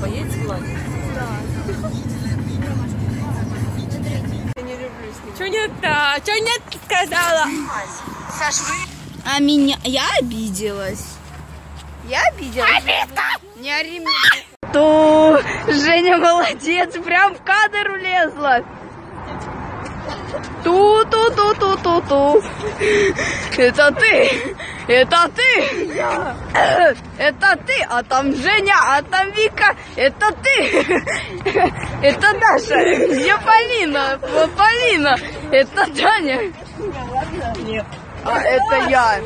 Поедь с Владом? Да. Я не люблю с ним. Чё не так? Чё нет сказала? Саш, вы... А меня... Я обиделась. Я обиделась? Обидка! Не ори меня. Ту, Женя молодец, прям в кадр улезла. Ту-ту-ту-ту-ту-ту. Это ты! Это ты! Это ты! А там Женя, а там Вика! Это ты! Это Даша! Где Полина? Полина! Это Таня! Нет. А это я!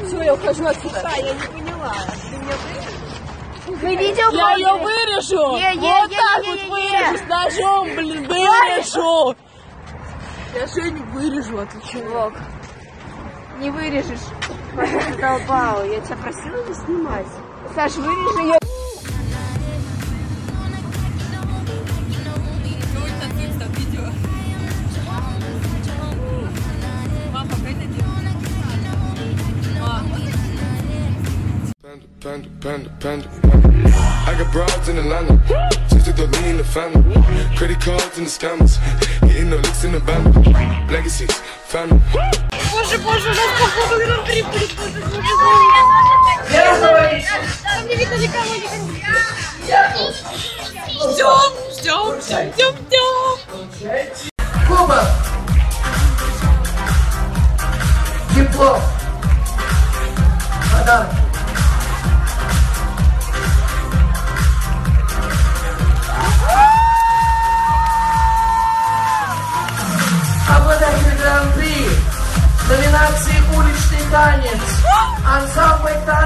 Все, я ухожу отсюда. Я не поняла. Ты меня вырежешь? Вы видео Я ее вырежу! Вот так вот вырежу! С ножом, блин, вырежу! Я Женю вырежу, отвечаю. Не вырежешь. Задолбала. Я тебя просила не снимать. Саш, вырежи ее. Panda. I got broads in Atlanta, just to lean in the family. Credit cards and the scammers, hitting the licks in the band. Legacies, family. Боже, у нас походу гран-при будет. Там не видно никого. Ждем. Куба! Диплом! Подарок! Обладатель гран-при номинации «Уличный танец», ансамбль танец.